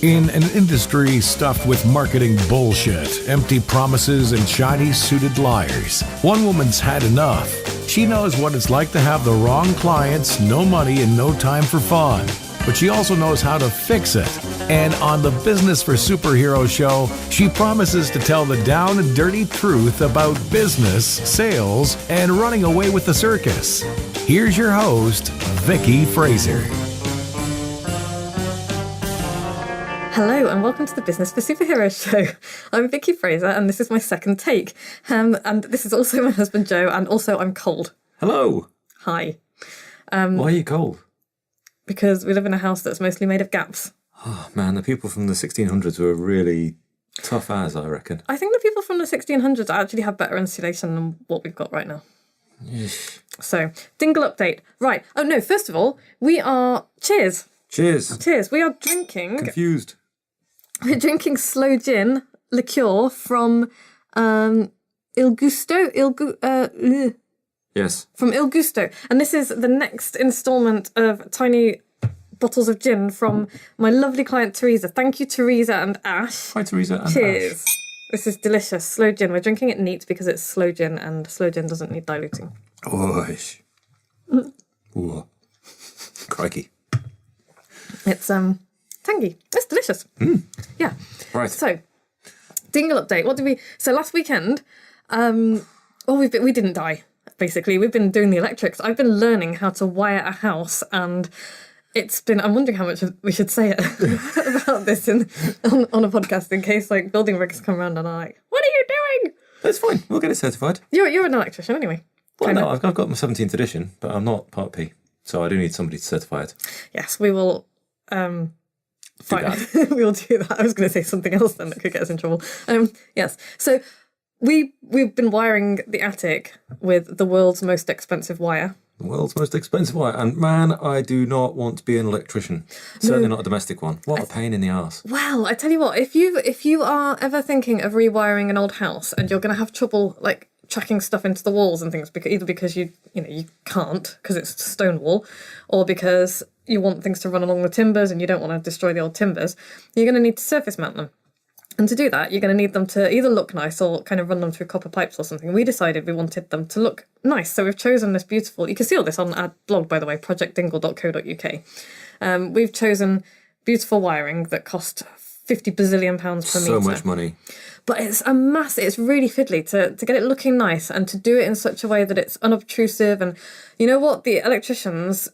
In an industry stuffed with marketing bullshit, empty promises, and shiny-suited liars, one woman's had enough. She knows what it's like to have the wrong clients, no money, and no time for fun. But she also knows how to fix it. And on the Business for Superheroes show, she promises to tell the down and dirty truth about business, sales, and running away with the circus. Here's your host, Vicky Fraser. Hello and welcome to the Business for Superheroes show. I'm Vicky Fraser and this is my second take. And this is also my husband Joe, and also I'm cold. Hello. Hi. Why are you cold? Because we live in a house that's mostly made of gaps. Oh man, the people from the 1600s were really tough as, I reckon. I think the people from the 1600s actually have better insulation than what we've got right now. Yeesh. So, dingle update. Right. Oh no, first of all, we are... Cheers. Cheers. Cheers. We are drinking... Confused. We're drinking slow gin liqueur from Il Gusto. Yes. From Il Gusto. And this is the next instalment of tiny bottles of gin from my lovely client Teresa. Thank you, Teresa and Ash. Hi, Teresa and Cheers. Ash. This is delicious. Slow gin. We're drinking it neat because it's slow gin, and slow gin doesn't need diluting. Oish. Ooh. Crikey. It's tangy. It's delicious. Yeah. Right. So, dingle update. What did we... So last weekend, we didn't die, basically. We've been doing the electrics. I've been learning how to wire a house, and it's been... I'm wondering how much we should say it about this on a podcast in case, like, building rigs come around and are like, what are you doing? That's fine. We'll get it certified. You're an electrician anyway. Well, no, I've got my 17th edition, but I'm not Part P, so I do need somebody to certify it. Yes, we will... Fine. We will do that. I was going to say something else then that could get us in trouble. Yes. So we've been wiring the attic with the world's most expensive wire. The world's most expensive wire. And man, I do not want to be an electrician. Certainly not a domestic one. What a pain in the arse. Well, I tell you what, if you are ever thinking of rewiring an old house and you're going to have trouble like tracking stuff into the walls and things, because you can't because it's stone wall, or because you want things to run along the timbers and you don't want to destroy the old timbers, you're going to need to surface mount them. And to do that, you're going to need them to either look nice or kind of run them through copper pipes or something. We decided we wanted them to look nice, so we've chosen this beautiful... You can see all this on our blog, by the way, projectdingle.co.uk. We've chosen beautiful wiring that cost 50 bazillion pounds per metre. So much money. But it's a mass. It's really fiddly to get it looking nice and to do it in such a way that it's unobtrusive. And you know what? The electricians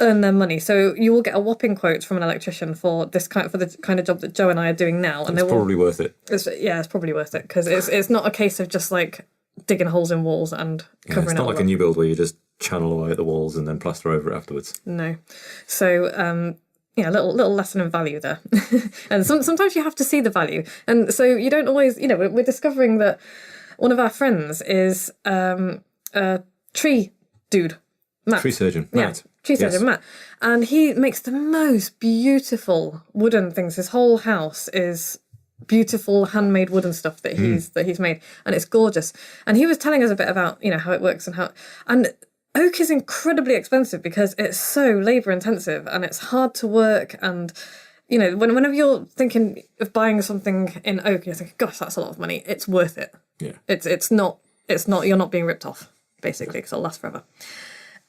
earn their money, so you will get a whopping quote from an electrician for the kind of job that Joe and I are doing now. And it's probably worth it. It's probably worth it because it's not a case of just like digging holes in walls and covering it. It's not like a new build where you just channel away at the walls and then plaster over it afterwards. No. So a little lesson in value there. And sometimes you have to see the value. And so you don't always, we're discovering that one of our friends is a tree dude, Matt. Tree surgeon, Yeah, Matt. tree surgeon, Matt. And he makes the most beautiful wooden things. His whole house is beautiful handmade wooden stuff that he's made. And it's gorgeous. And he was telling us a bit about, how it works and oak is incredibly expensive because it's so labour intensive and it's hard to work. And, whenever you're thinking of buying something in oak, you're thinking, gosh, that's a lot of money. It's worth it. Yeah. It's not, you're not being ripped off, basically, because it'll last forever.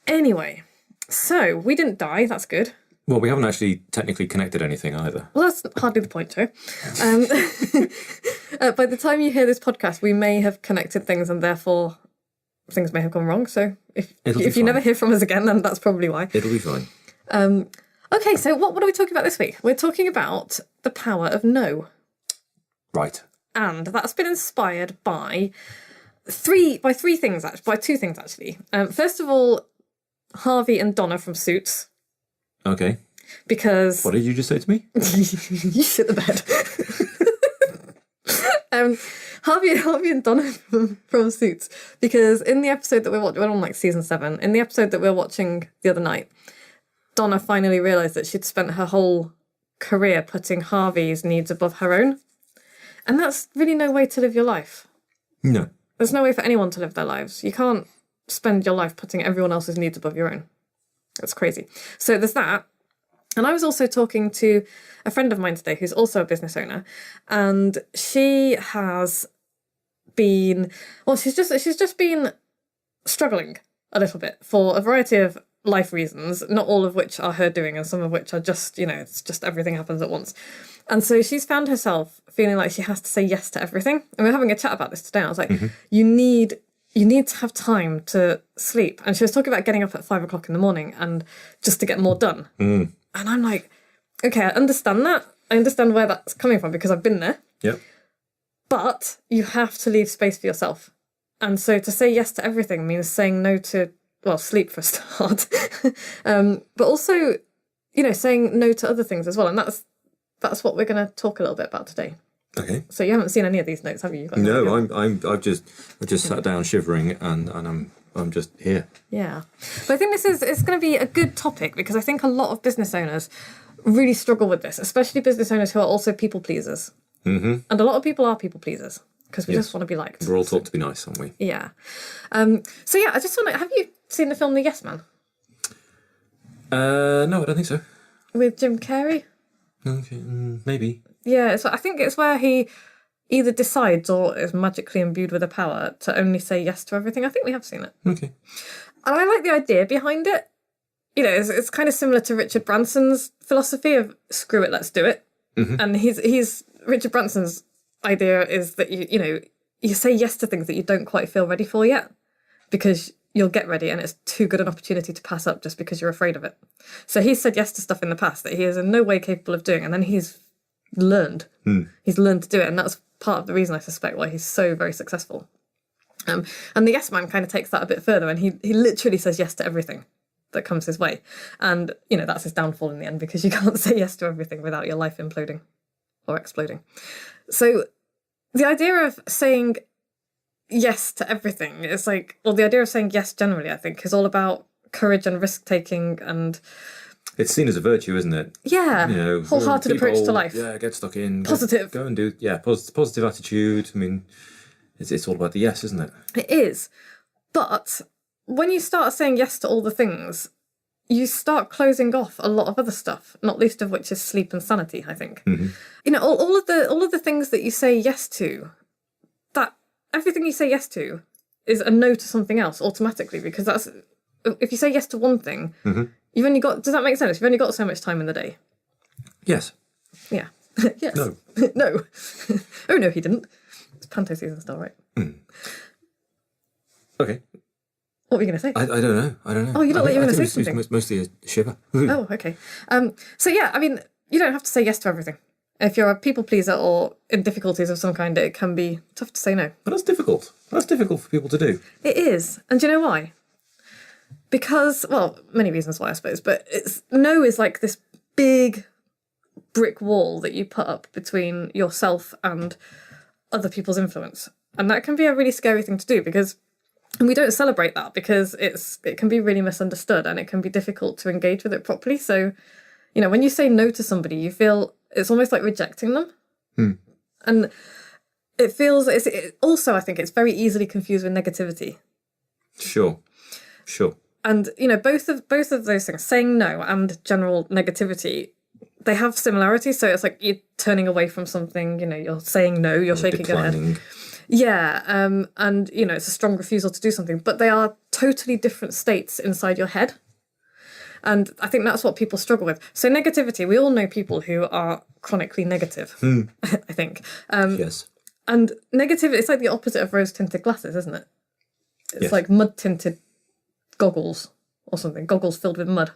Anyway, so we didn't die. That's good. Well, we haven't actually technically connected anything either. Well, that's hardly the point, Joe. By the time you hear this podcast, we may have connected things and therefore things may have gone wrong. So if you never hear from us again, then that's probably why. It'll be fine. Okay, so what are we talking about this week? We're talking about the power of no. Right. And that's been inspired by two things actually. First of all, Harvey and Donna from Suits. Okay. Because... What did you just say to me? You shit the bed. Harvey and Donna from Suits. Because in the episode that we're on like season 7, in the episode that we were watching the other night, Donna finally realised that she'd spent her whole career putting Harvey's needs above her own. And that's really no way to live your life. No. There's no way for anyone to live their lives. You can't spend your life putting everyone else's needs above your own. It's crazy. So there's that. And I was also talking to a friend of mine today who's also a business owner, and she has been, well, she's just been struggling a little bit for a variety of life reasons, not all of which are her doing, and some of which are just, it's just everything happens at once. And so she's found herself feeling like she has to say yes to everything. And we were having a chat about this today. I was like, you need to have time to sleep. And she was talking about getting up at 5 o'clock in the morning and just to get more done. And I'm like, okay, I understand that. I understand where that's coming from because I've been there. Yep. But you have to leave space for yourself. And so to say yes to everything means saying no to, well, sleep for a start. But also, saying no to other things as well. And that's what we're going to talk a little bit about today. Okay. So you haven't seen any of these notes, have you? No, I've just sat down shivering and I'm just here. Yeah. But I think it's going to be a good topic because I think a lot of business owners really struggle with this, especially business owners who are also people pleasers. And a lot of people are people pleasers because we just want to be liked. We're all taught to be nice, aren't we? Yeah. So yeah, I just want to, have you seen the film The Yes Man? No, I don't think so. With Jim Carrey? Okay, maybe. Yeah, I think it's where he either decides or is magically imbued with a power to only say yes to everything. I think we have seen it. Okay. And I like the idea behind it. It's kind of similar to Richard Branson's philosophy of screw it, let's do it. And he's Richard Branson's idea is that you say yes to things that you don't quite feel ready for yet because you'll get ready and it's too good an opportunity to pass up just because you're afraid of it. So he's said yes to stuff in the past that he is in no way capable of doing, and then he's learned. He's learned to do it, and that's part of the reason I suspect why he's so very successful. And the yes man kind of takes that a bit further, and he literally says yes to everything that comes his way. And, that's his downfall in the end because you can't say yes to everything without your life imploding or exploding. So the idea of saying yes to everything is like, well, the idea of saying yes generally, I think, is all about courage and risk-taking, and it's seen as a virtue, isn't it? Yeah, wholehearted approach to life. Yeah, get stuck in. Positive. Go and do, positive attitude. I mean, it's all about the yes, isn't it? It is. But when you start saying yes to all the things, you start closing off a lot of other stuff, not least of which is sleep and sanity, I think. All of the things that you say yes to, that everything you say yes to is a no to something else automatically, because that's, if you say yes to one thing, you've only got, does that make sense? You've only got so much time in the day. Yes. Yeah. Yes. No. No. Oh no, he didn't. It's panto season still, right? Okay. What were you going to say? I don't know. Oh, you don't like you were going to say something? It's mostly a shiver. Oh, okay. So yeah, I mean, you don't have to say yes to everything. If you're a people pleaser or in difficulties of some kind, it can be tough to say no. But that's difficult. That's difficult for people to do. It is. And do you know why? Because, well, many reasons why, I suppose, but no is like this big brick wall that you put up between yourself and other people's influence. And that can be a really scary thing to do because we don't celebrate that because it can be really misunderstood and it can be difficult to engage with it properly. So, when you say no to somebody, you feel it's almost like rejecting them. And it feels, also, I think it's very easily confused with negativity. Sure. And, both of those things, saying no and general negativity, they have similarities. So it's like you're turning away from something, you're saying no, you're shaking your head. Yeah, and, it's a strong refusal to do something. But they are totally different states inside your head. And I think that's what people struggle with. So negativity, we all know people who are chronically negative, I think. Yes. And negativity, it's like the opposite of rose-tinted glasses, isn't it? It's like mud-tinted goggles or something, goggles filled with mud.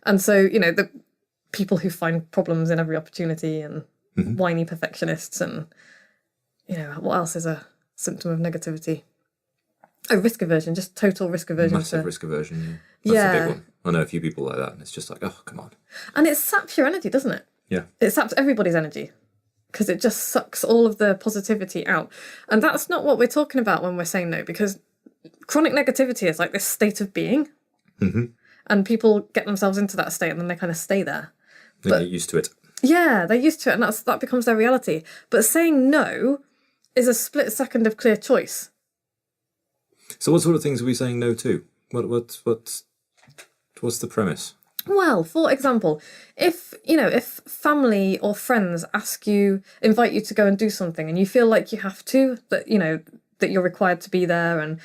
And so, the people who find problems in every opportunity and whiny perfectionists and, what else is a symptom of negativity? Oh, risk aversion, just total risk aversion. Massive risk aversion, yeah. That's a big one. I know a few people like that, and it's just like, oh, come on. And it saps your energy, doesn't it? Yeah. It saps everybody's energy because it just sucks all of the positivity out. And that's not what we're talking about when we're saying no, because chronic negativity is like this state of being. And people get themselves into that state and then they kind of stay there. They get used to it. Yeah, they're used to it and that becomes their reality. But saying no is a split second of clear choice. So what sort of things are we saying no to? What's the premise? Well, for example, if family or friends invite you to go and do something and you feel like you have to, that you're required to be there and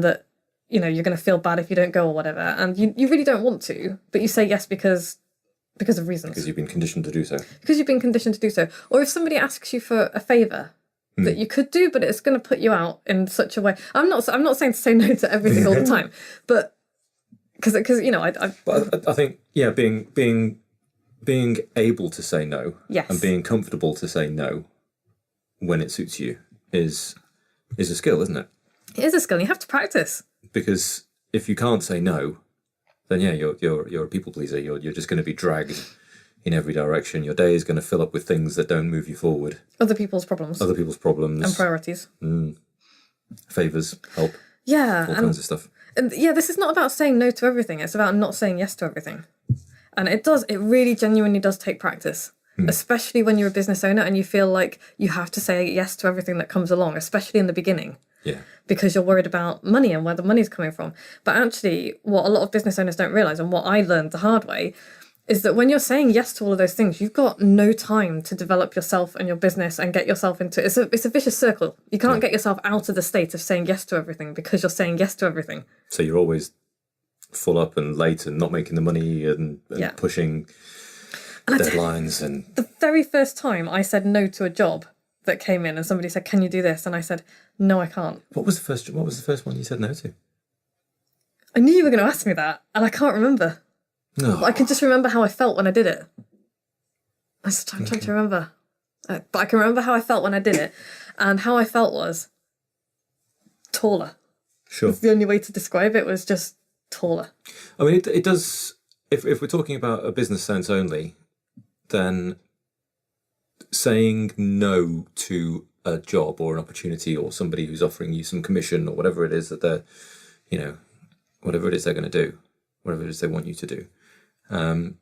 that, you're going to feel bad if you don't go or whatever, and you really don't want to, but you say yes because of reasons. Because you've been conditioned to do so. Because you've been conditioned to do so. Or if somebody asks you for a favour that you could do, but it's going to put you out in such a way. I'm not saying to say no to everything all the time, but because I think being able to say no, yes, and being comfortable to say no when it suits you is a skill, isn't it? It is a skill. You have to practice. Because if you can't say no, then you're a people pleaser. You're just going to be dragged in every direction. Your day is going to fill up with things that don't move you forward. Other people's problems. And priorities. Favours, help. Yeah. All kinds of stuff. And this is not about saying no to everything. It's about not saying yes to everything. And it really genuinely does take practice. Especially when you're a business owner and you feel like you have to say yes to everything that comes along, especially in the beginning. Yeah. Because you're worried about money and where the money's coming from. But actually, what a lot of business owners don't realise, and what I learned the hard way, is that when you're saying yes to all of those things, you've got no time to develop yourself and your business and get yourself into... It's a vicious circle. You can't get yourself out of the state of saying yes to everything because you're saying yes to everything. So you're always full up and late and not making the money and pushing deadlines. And the very first time I said no to a job that came in and somebody said, "Can you do this?" and I said, "No, I can't." What was the first one you said no to? I knew you were going to ask me that, and I can't remember. No. I can just remember how I felt when I did it. I'm trying to remember. But I can remember how I felt when I did it, and how I felt was taller. Sure. That's the only way to describe it, was just taller. I mean, it does... If we're talking about a business sense only, then saying no to a job or an opportunity or somebody who's offering you some commission or whatever it is that they're, whatever it is they're going to do, whatever it is they want you to do, the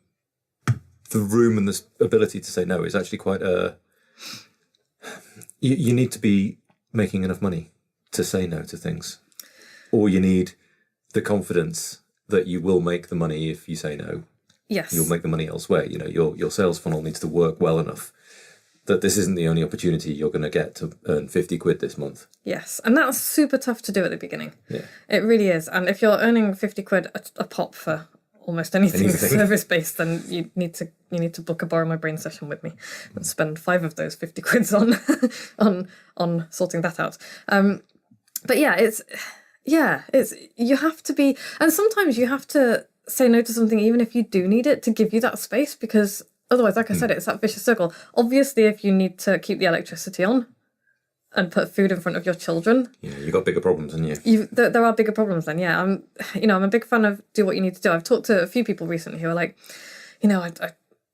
room and the ability to say no is actually quite you need to be making enough money to say no to things, or you need the confidence that you will make the money if you say no. Yes. You'll make the money elsewhere. Your sales funnel needs to work well enough that this isn't the only opportunity you're going to get to earn 50 quid this month. Yes, and that's super tough to do at the beginning. Yeah. It really is. And if you're earning 50 quid a pop for almost anything service-based, then you need to book a Borrow My Brain session with me and spend 5 of those 50 quids on sorting that out. But it's you have to be, and sometimes you have to say no to something even if you do need it to give you that space, because otherwise, like I said, it's that vicious circle. Obviously, if you need to keep the electricity on and put food in front of your children, you've got bigger problems, haven't you? There are bigger problems then. Yeah, I'm a big fan of do what you need to do. I've talked to a few people recently who are like, I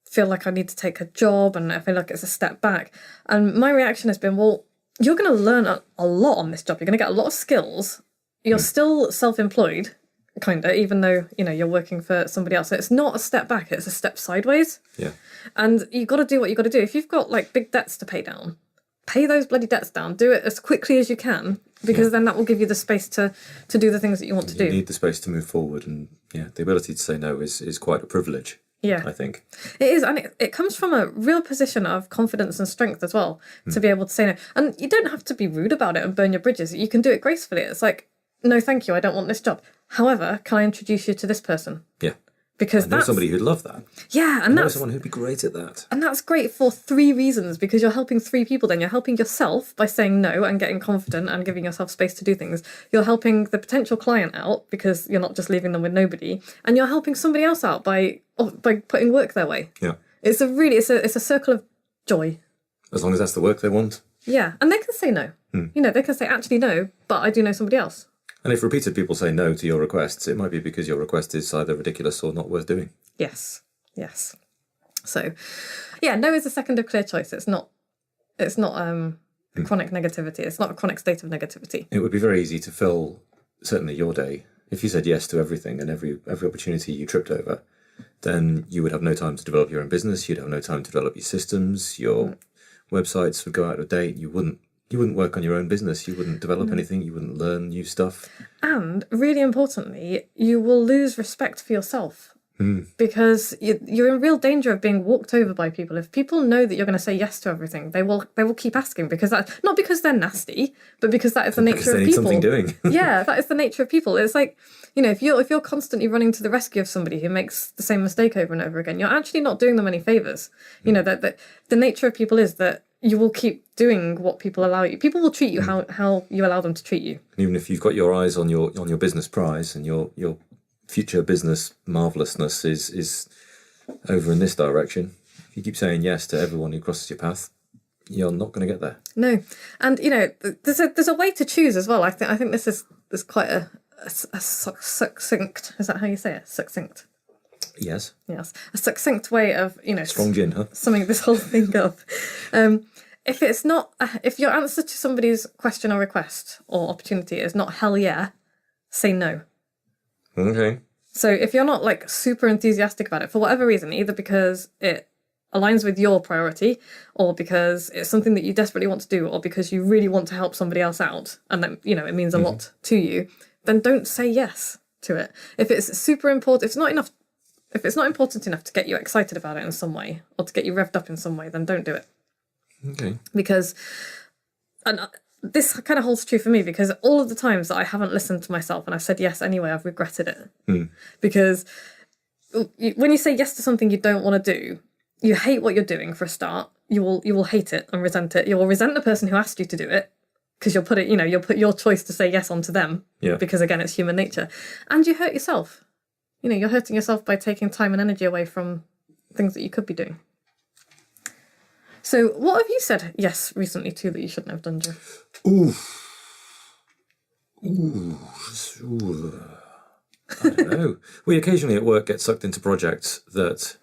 feel like I need to take a job and I feel like it's a step back. And my reaction has been, well, you're going to learn a lot on this job. You're going to get a lot of skills. You're still self-employed, kind of, even though, you're working for somebody else. So it's not a step back, it's a step sideways. Yeah. And you've got to do what you've got to do. If you've got, big debts to pay down, pay those bloody debts down. Do it as quickly as you can, because then that will give you the space to do the things that you want to do. You need the space to move forward, and, the ability to say no is quite a privilege. Yeah. I think. It is, and it comes from a real position of confidence and strength as well, to be able to say no. And you don't have to be rude about it and burn your bridges. You can do it gracefully. It's like, no, thank you, I don't want this job. However, can I introduce you to this person? Yeah. Because I know somebody who'd love that. Yeah, and I know someone who'd be great at that. And that's great for 3 reasons, because you're helping 3 people then. You're helping yourself by saying no and getting confident and giving yourself space to do things. You're helping the potential client out because you're not just leaving them with nobody. And you're helping somebody else out by putting work their way. Yeah. It's a circle of joy. As long as that's the work they want. Yeah, and they can say no. They can say, actually no, but I do know somebody else. And if repeated people say no to your requests, it might be because your request is either ridiculous or not worth doing. Yes. So, no is a second of clear choice. It's not chronic negativity. It's not a chronic state of negativity. It would be very easy to fill, certainly your day, if you said yes to everything and every opportunity you tripped over, then you would have no time to develop your own business. You'd have no time to develop your systems. Your websites would go out of date. You wouldn't You wouldn't work on your own business. You wouldn't develop anything. You wouldn't learn new stuff. And really importantly, you will lose respect for yourself. Because you're in real danger of being walked over by people. If people know that you're going to say yes to everything, they will keep asking, because that, not because they're nasty, but because that is the nature of people. Because they need something doing. Yeah, that is the nature of people. It's like, you know, if you're constantly running to the rescue of somebody who makes the same mistake over and over again, you're actually not doing them any favors. You know, that the nature of people is that you will keep doing what people allow you. People will treat you how you allow them to treat you. And even if you've got your eyes on your business prize and your future business marvellousness is over in this direction, if you keep saying yes to everyone who crosses your path, you're not going to get there. No, and you know, there's a way to choose as well. I think this is quite a succinct. Is that how you say it? Succinct. Yes. Yes, a succinct way of, you know, Strong gin, huh? summing this whole thing up. If it's not, if your answer to somebody's question or request or opportunity is not hell yeah, say no. Okay. So if you're not like super enthusiastic about it for whatever reason, either because it aligns with your priority, or because it's something that you desperately want to do, or because you really want to help somebody else out, and that, you know, it means a lot to you, then don't say yes to it. If it's super important, if it's not important enough to get you excited about it in some way, or to get you revved up in some way, then don't do it. Okay. Because, and this kind of holds true for me, because all of the times that I haven't listened to myself and I've said yes anyway, I've regretted it. Because when you say yes to something you don't want to do, you hate what you're doing for a start. You will hate it and resent it. You will resent the person who asked you to do it, because you'll put your choice to say yes onto them. Yeah. Because again, it's human nature. And you hurt yourself. You know, you're hurting yourself by taking time and energy away from things that you could be doing. So what have you said yes recently to that you shouldn't have done, Joe? Ooh. I don't know. We occasionally at work get sucked into projects that,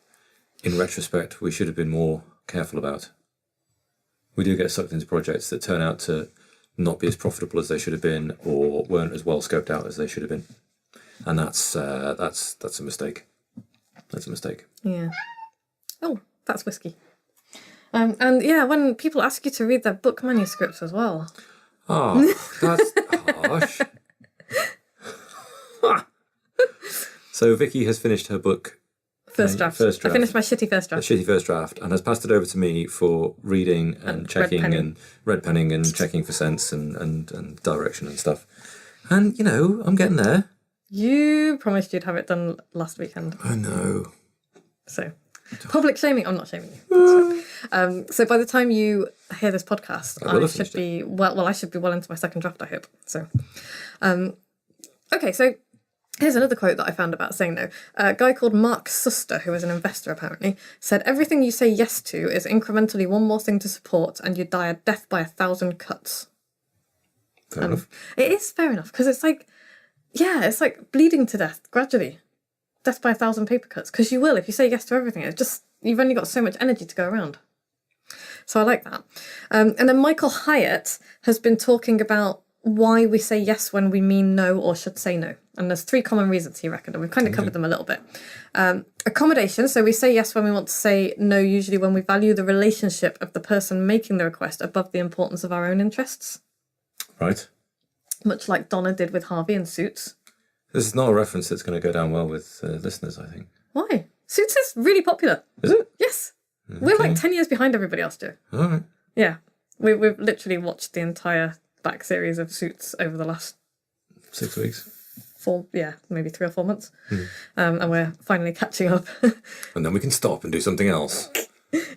in retrospect, we should have been more careful about. We do get sucked into projects that turn out to not be as profitable as they should have been, or weren't as well scoped out as they should have been. And that's a mistake. That's a mistake. Yeah. Oh, that's whiskey. And yeah, when people ask you to read their book manuscripts as well. Oh, that's harsh. So Vicky has finished her book. First draft. I finished my shitty first draft. Shitty first draft, and has passed it over to me for reading and checking and red penning and checking for sense and direction and stuff. And, you know, I'm getting there. You promised you'd have it done last weekend. I know. So, public shaming. I'm not shaming you. So by the time you hear this podcast, I should be I should be well into my second draft, I hope. So, okay, so here's another quote that I found about saying no. A guy called Mark Suster, who is an investor apparently, said, "Everything you say yes to is incrementally one more thing to support, and you die a death by 1,000 cuts." Fair enough. It is fair enough, because it's like, yeah, it's like bleeding to death gradually. Death by 1,000 paper cuts, because you will if you say yes to everything. It's just, you've only got so much energy to go around. So I like that. And then Michael Hyatt has been talking about why we say yes when we mean no, or should say no. And there's 3 common reasons, he reckoned, and we've kind of covered them a little bit. Accommodation. So we say yes when we want to say no, usually when we value the relationship of the person making the request above the importance of our own interests. Right. Much like Donna did with Harvey in Suits. This is not a reference that's going to go down well with listeners, I think. Why? Suits is really popular. Is it? Yes. Okay. We're like 10 years behind everybody else, Joe. All right. Yeah. We've literally watched the entire back series of Suits over the last 6 weeks. Maybe 3 or 4 months. And we're finally catching up. And then we can stop and do something else.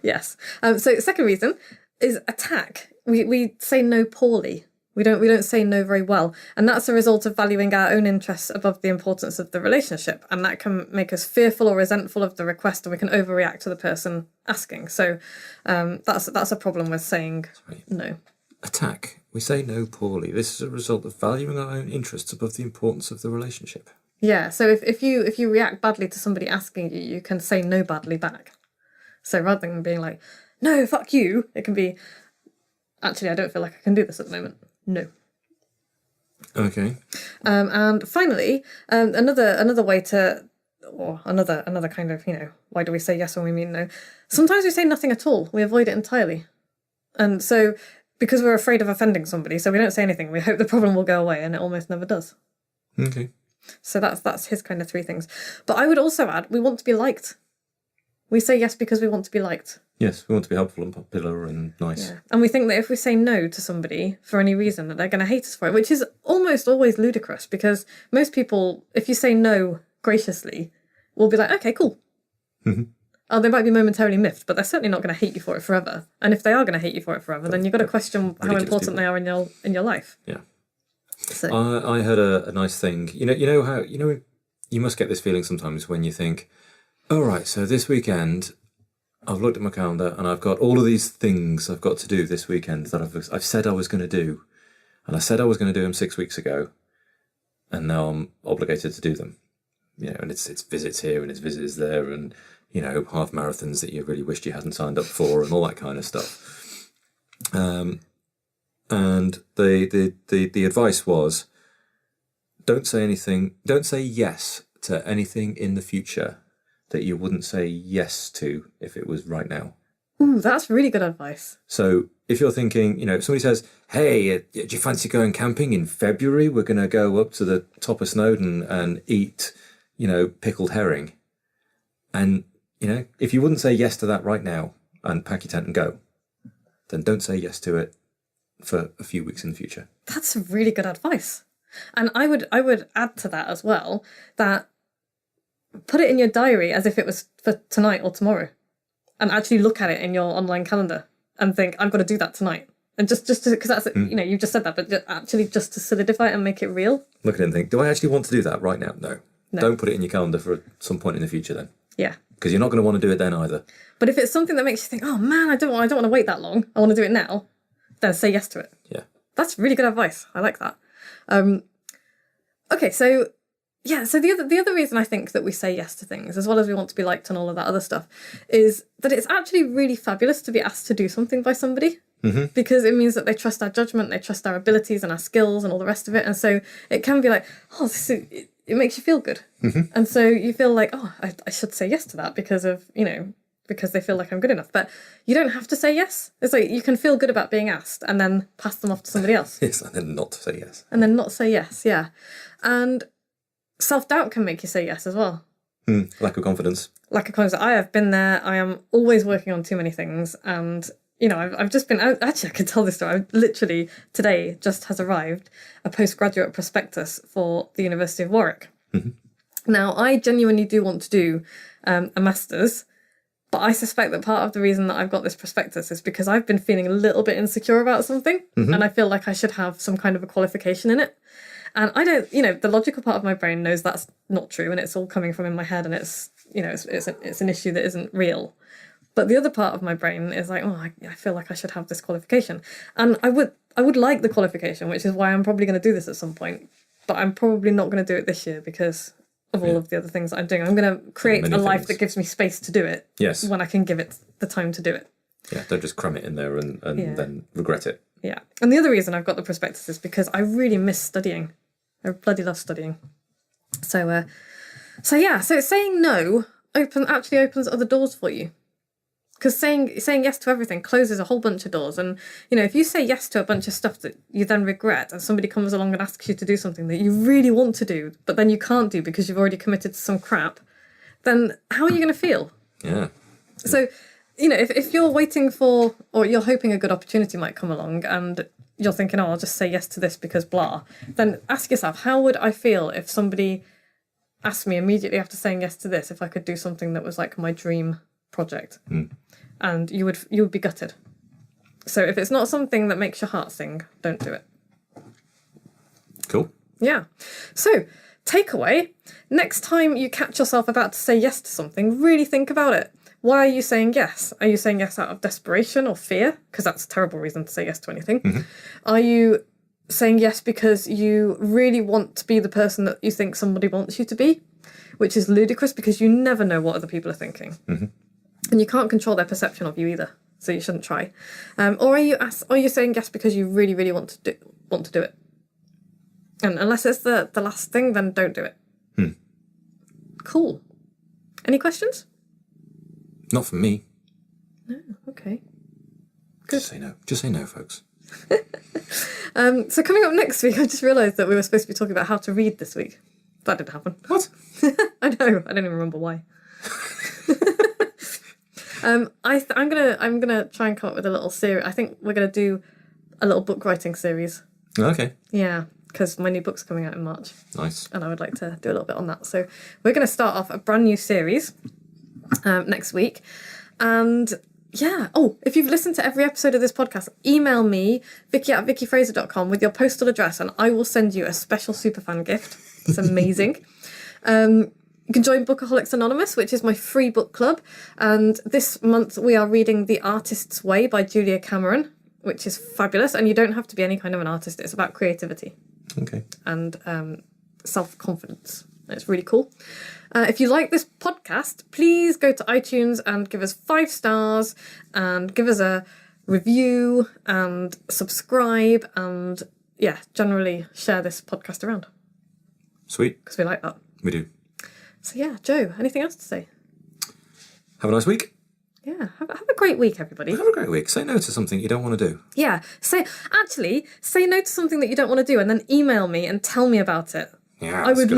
Yes. So second reason is attack. We say no poorly. We don't say no very well. And that's a result of valuing our own interests above the importance of the relationship. And that can make us fearful or resentful of the request, and we can overreact to the person asking. So that's a problem with saying no. Attack. We say no poorly. This is a result of valuing our own interests above the importance of the relationship. Yeah, so if you react badly to somebody asking you, you can say no badly back. So rather than being like, no, fuck you, it can be, actually, I don't feel like I can do this at the moment. No. Okay. And finally, another way to, or another kind of, why do we say yes when we mean no? Sometimes we say nothing at all. We avoid it entirely. And so because we're afraid of offending somebody, so we don't say anything. We hope the problem will go away, and it almost never does. Okay. So that's his kind of 3 things. But I would also add, we want to be liked. We say yes because we want to be liked. Yes, we want to be helpful and popular and nice. Yeah. And we think that if we say no to somebody for any reason, that they're going to hate us for it, which is almost always ludicrous, because most people, if you say no graciously, will be like, okay, cool. Oh, they might be momentarily miffed, but they're certainly not going to hate you for it forever. And if they are going to hate you for it forever, then you've got to question how important they are in your life. Yeah. So. I heard a nice thing. You know how you must get this feeling sometimes when you think, all right, so this weekend I've looked at my calendar and I've got all of these things I've got to do this weekend that I've said I was going to do, and I said I was going to do them 6 weeks ago, and now I'm obligated to do them. And it's visits here and it's visits there, and half marathons that you really wished you hadn't signed up for, and all that kind of stuff. And the advice was, don't say yes to anything in the future that you wouldn't say yes to if it was right now. Ooh, that's really good advice. So if you're thinking, if somebody says, hey, do you fancy going camping in February? We're going to go up to the top of Snowdon and eat, pickled herring. And, if you wouldn't say yes to that right now and pack your tent and go, then don't say yes to it for a few weeks in the future. That's really good advice. And I would add to that as well, that put it in your diary as if it was for tonight or tomorrow, and actually look at it in your online calendar and think, I've got to do that tonight. And just to, because that's, you've just said that, but just to solidify it and make it real. Look at it and think, do I actually want to do that right now? No. Don't put it in your calendar for some point in the future then. Yeah. Because you're not going to want to do it then either. But if it's something that makes you think, oh man, I don't want to wait that long, I want to do it now, then say yes to it. Yeah. That's really good advice. I like that. Okay, so the other reason I think that we say yes to things, as well as we want to be liked and all of that other stuff, is that it's actually really fabulous to be asked to do something by somebody. Because it means that they trust our judgment, they trust our abilities and our skills and all the rest of it. And so it can be like, it makes you feel good. And so you feel like, oh, I should say yes to that because of, because they feel like I'm good enough. But you don't have to say yes. It's like you can feel good about being asked and then pass them off to somebody else. Yes, and then not say yes. And then not say yes, yeah. And self-doubt can make you say yes as well. Lack of confidence. Lack of confidence. I have been there. I am always working on too many things. And, I've just been... Actually, I can tell this story. I literally, today, just has arrived a postgraduate prospectus for the University of Warwick. Now, I genuinely do want to do a master's, but I suspect that part of the reason that I've got this prospectus is because I've been feeling a little bit insecure about something, and I feel like I should have some kind of a qualification in it. And I don't, the logical part of my brain knows that's not true, and it's all coming from in my head, and it's, it's an issue that isn't real. But the other part of my brain is like, oh, I feel like I should have this qualification. And I would like the qualification, which is why I'm probably going to do this at some point. But I'm probably not going to do it this year because of all of the other things that I'm doing. I'm going to create a life that gives me space to do it. Yes. When I can give it the time to do it. Yeah, don't just cram it in there and then regret it. Yeah. And the other reason I've got the prospectus is because I really miss studying. I bloody love studying. So saying no actually opens other doors for you. Because saying yes to everything closes a whole bunch of doors. And, if you say yes to a bunch of stuff that you then regret, and somebody comes along and asks you to do something that you really want to do, but then you can't do because you've already committed to some crap, then how are you going to feel? Yeah. So, if you're waiting for, or you're hoping a good opportunity might come along and you're thinking, oh, I'll just say yes to this because blah, then ask yourself, how would I feel if somebody asked me immediately after saying yes to this if I could do something that was like my dream project? And you would be gutted. So if it's not something that makes your heart sing, don't do it. Cool. Yeah. So, takeaway, next time you catch yourself about to say yes to something, really think about it. Why are you saying yes? Are you saying yes out of desperation or fear? Because that's a terrible reason to say yes to anything. Are you saying yes because you really want to be the person that you think somebody wants you to be? Which is ludicrous because you never know what other people are thinking. And you can't control their perception of you either, so you shouldn't try. Or are you saying yes because you really, really want to do it? And unless it's the last thing, then don't do it. Cool. Any questions? Not from me. No. Okay. Good. Just say no. Just say no, folks. So coming up next week, I just realised that we were supposed to be talking about how to read this week. That didn't happen. What? I know. I don't even remember why. I'm gonna try and come up with a little series. I think we're gonna do a little book writing series. Okay. Yeah, because my new book's coming out in March. Nice. And I would like to do a little bit on that. So we're going to start off a brand new series next week. And yeah, if you've listened to every episode of this podcast, email me, vicky@vickyfraser.com with your postal address, and I will send you a special superfan gift. It's amazing. You can join Bookaholics Anonymous, which is my free book club. And this month we are reading The Artist's Way by Julia Cameron, which is fabulous. And you don't have to be any kind of an artist. It's about creativity. Okay. And self-confidence. It's really cool. If you like this podcast, please go to iTunes and give us 5 stars and give us a review and subscribe and, generally share this podcast around. Sweet. Because we like that. We do. So yeah, Joe, anything else to say? Have a nice week. Yeah, have a great week, everybody. Have a great week. Say no to something you don't want to do. Yeah, say no to something that you don't want to do and then email me and tell me about it. Yeah, I would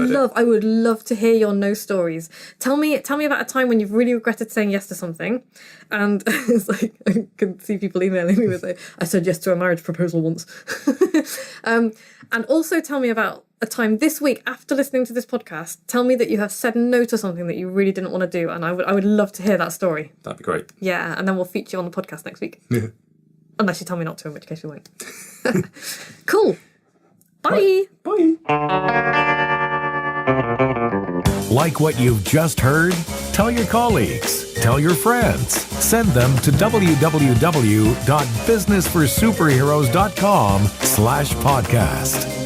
love to hear your no stories. Tell me about a time when you've really regretted saying yes to something. And it's like, I can see people emailing me with I said yes to a marriage proposal once. And also tell me about a time this week after listening to this podcast. Tell me that you have said no to something that you really didn't want to do. And I would love to hear that story. That'd be great. Yeah, and then we'll feature you on the podcast next week. Yeah. Unless you tell me not to, in which case we won't. Cool. Bye. Bye. Like what you've just heard? Tell your colleagues, tell your friends, send them to www.businessforsuperheroes.com/podcast.